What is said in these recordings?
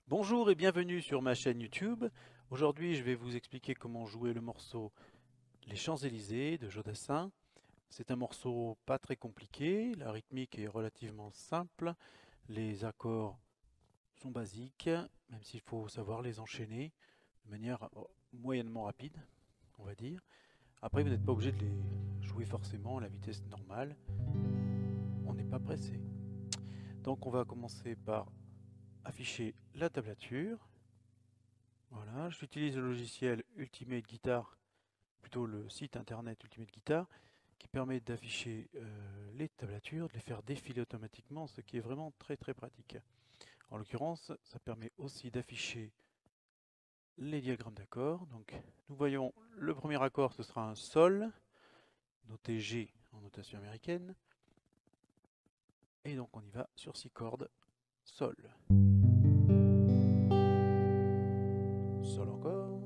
Bonjour et bienvenue sur ma chaîne YouTube. Aujourd'hui, je vais vous expliquer comment jouer le morceau Les Champs-Élysées de Jodassin. C'est un morceau pas très compliqué, la rythmique est relativement simple, les accords sont basiques, même s'il faut savoir les enchaîner de manière moyennement rapide, on va dire. Après, vous n'êtes pas obligé de les jouer forcément à la vitesse normale, on n'est pas pressé. Donc on va commencer par afficher la tablature. Voilà, j'utilise le logiciel Ultimate Guitar, plutôt le site internet Ultimate Guitar, qui permet d'afficher les tablatures, de les faire défiler automatiquement, ce qui est vraiment très pratique. En l'occurrence, ça permet aussi d'afficher les diagrammes d'accords. Donc, nous voyons le premier accord, ce sera un Sol, noté G en notation américaine. Et donc on y va sur 6 cordes, Sol. Sol encore.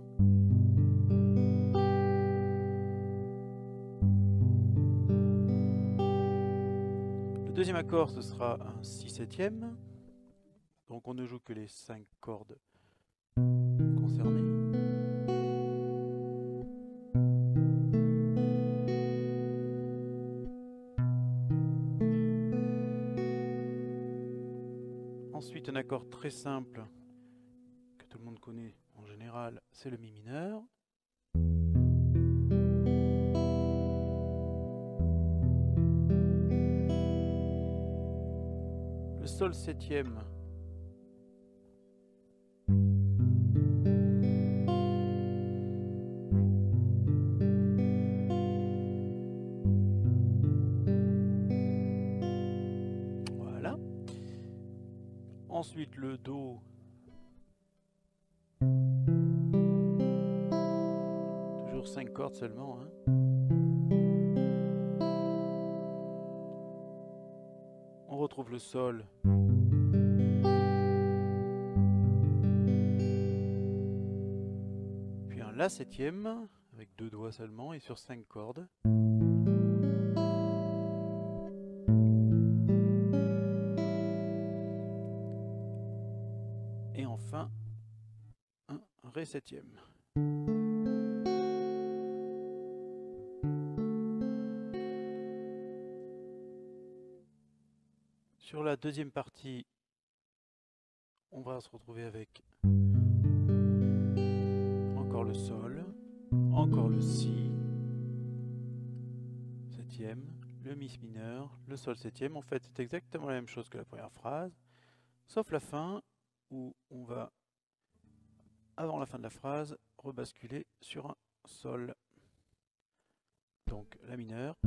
Le deuxième accord, ce sera un Si septième. Donc on ne joue que les 5 cordes concernées. Ensuite, un accord très simple que tout le monde connaît en général, c'est le Mi mineur. Le Sol septième. Voilà. Ensuite, le Do. Toujours 5 cordes seulement, hein. On retrouve le Sol. Puis un La septième, avec 2 doigts seulement, et sur 5 cordes. Et enfin, un Ré septième. Sur la deuxième partie, on va se retrouver avec encore le Sol, encore le Si septième, le Mi mineur, le Sol septième. En fait, c'est exactement la même chose que la première phrase, sauf la fin où on va, avant la fin de la phrase, rebasculer sur un Sol. Donc La mineur,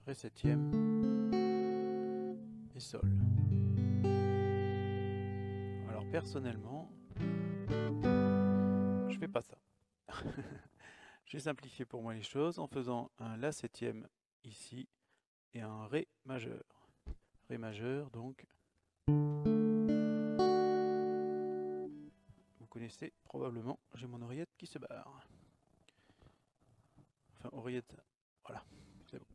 Ré septième et Sol. Alors personnellement, je fais pas ça. J'ai simplifié pour moi les choses en faisant un La septième ici et un Ré majeur. Ré majeur, donc vous connaissez probablement, j'ai mon oreillette qui se barre. Enfin, oreillette, voilà, c'est bon.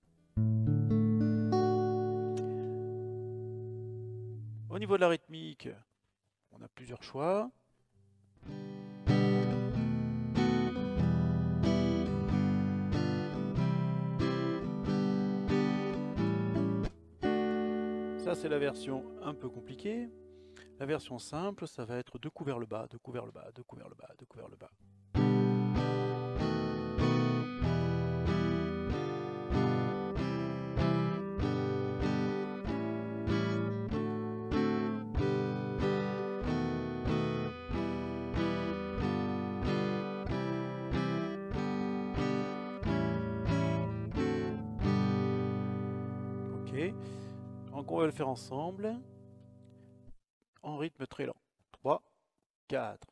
Au niveau de la rythmique, on a plusieurs choix. Ça, c'est la version un peu compliquée. La version simple, ça va être 2 coups vers le bas, 2 coups vers le bas, 2 coups vers le bas, 2 coups vers le bas. Ok, donc on va le faire ensemble, en rythme très lent. 3, 4.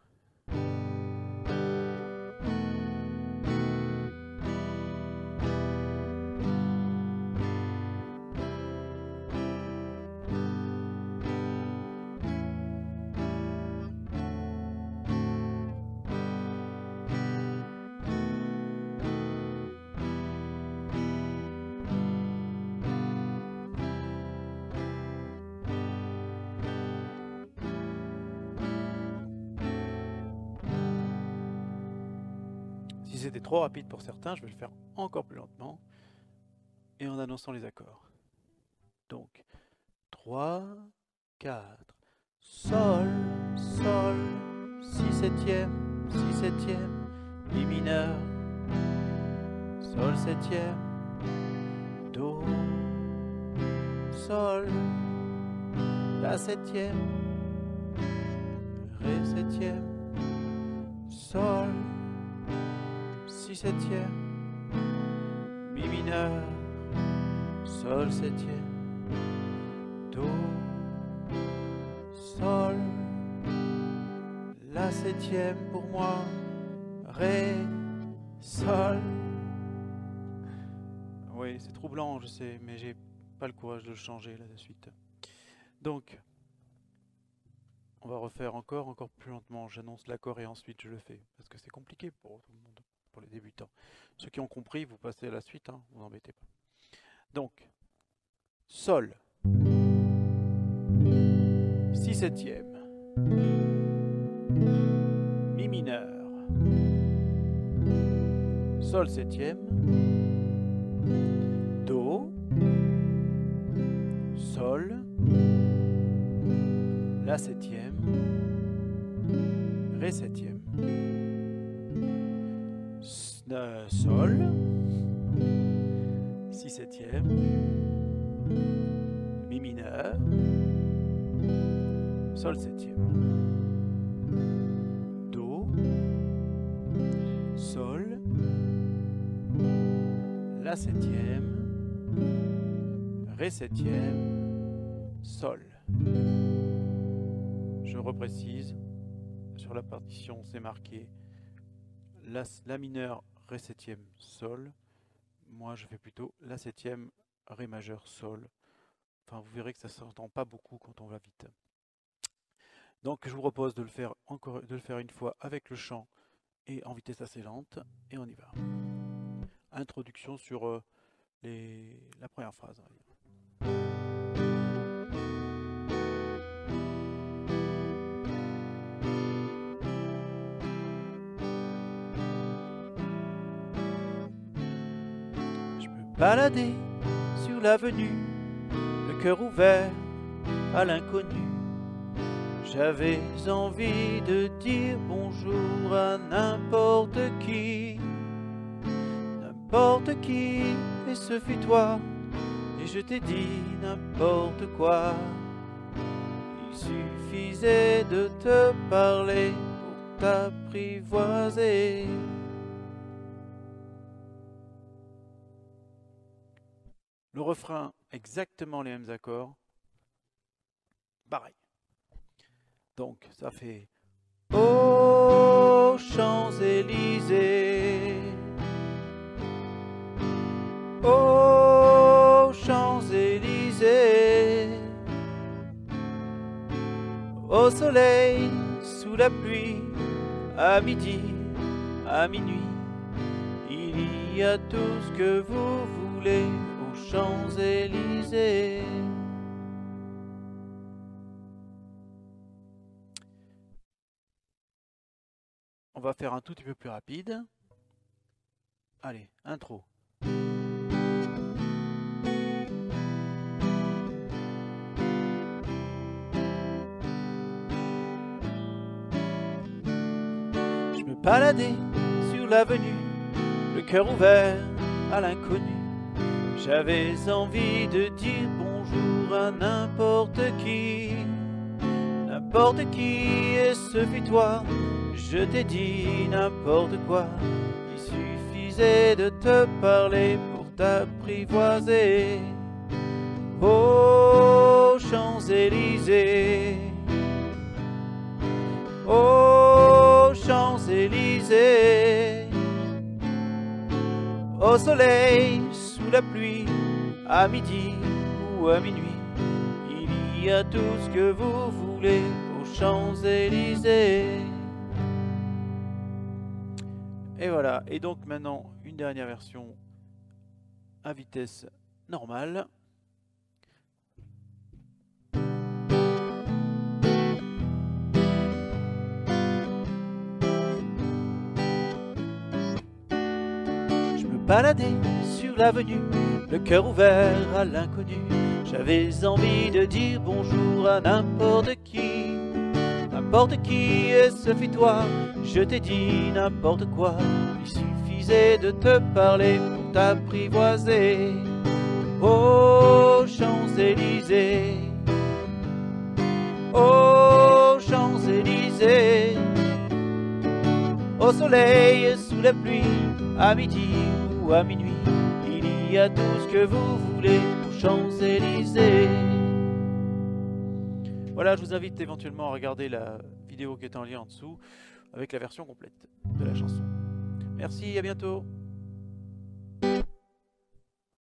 c'était trop rapide pour certains, je vais le faire encore plus lentement et en annonçant les accords. Donc 3, 4, Sol, Sol, Si septième, Mi mineur, Sol septième, Do, Sol, La septième, Ré septième, Sol, Si septième, Mi mineur, Sol septième, Do, Sol, La septième pour moi, Ré, Sol. Oui, c'est troublant, je sais, mais j'ai pas le courage de le changer là de suite. Donc, on va refaire encore plus lentement. J'annonce l'accord et ensuite je le fais, parce que c'est compliqué pour tout le monde, pour les débutants. Ceux qui ont compris, vous passez à la suite, hein, vous embêtez pas. Donc, Sol, Si septième, Mi mineur, Sol septième, Do, Sol, La septième, Ré septième, Sol, Si septième, Mi mineur, Sol septième, Do, Sol, La septième, Ré septième, Sol. Je reprécise, sur la partition c'est marqué La mineur, Ré septième, Sol. Moi je fais plutôt La septième, Ré majeur, Sol. Enfin vous verrez que ça ne s'entend pas beaucoup quand on va vite. Donc je vous propose de le faire une fois avec le chant et en vitesse assez lente, et on y va. Introduction sur la première phrase. Je me baladais sur l'avenue, le cœur ouvert à l'inconnu. J'avais envie de dire bonjour à n'importe qui, et ce fut toi, et je t'ai dit n'importe quoi. Il suffisait de te parler pour t'apprivoiser. Le refrain, exactement les mêmes accords, pareil. Donc ça fait aux Champs-Élysées, aux Champs-Élysées, au soleil, sous la pluie, à midi, à minuit, il y a tout ce que vous voulez aux Champs-Élysées. On va faire un tout petit peu plus rapide. Allez, intro. Je me baladais sur l'avenue, le cœur ouvert à l'inconnu. J'avais envie de dire bonjour à n'importe qui, et ce fut toi. Je t'ai dit n'importe quoi, il suffisait de te parler pour t'apprivoiser. Aux Champs-Élysées, aux Champs-Élysées, au soleil, sous la pluie, à midi ou à minuit, il y a tout ce que vous voulez aux Champs-Élysées. Et voilà, et donc maintenant une dernière version à vitesse normale. baladais sur l'avenue, le cœur ouvert à l'inconnu. J'avais envie de dire bonjour à n'importe qui, et ce fut toi. Je t'ai dit n'importe quoi, il suffisait de te parler pour t'apprivoiser. Aux Champs-Élysées, aux Champs-Élysées, au soleil, sous la pluie, à midi ou à minuit, il y a tout ce que vous voulez aux Champs-Élysées. Voilà, je vous invite éventuellement à regarder la vidéo qui est en lien en dessous avec la version complète de la chanson. Merci, à bientôt.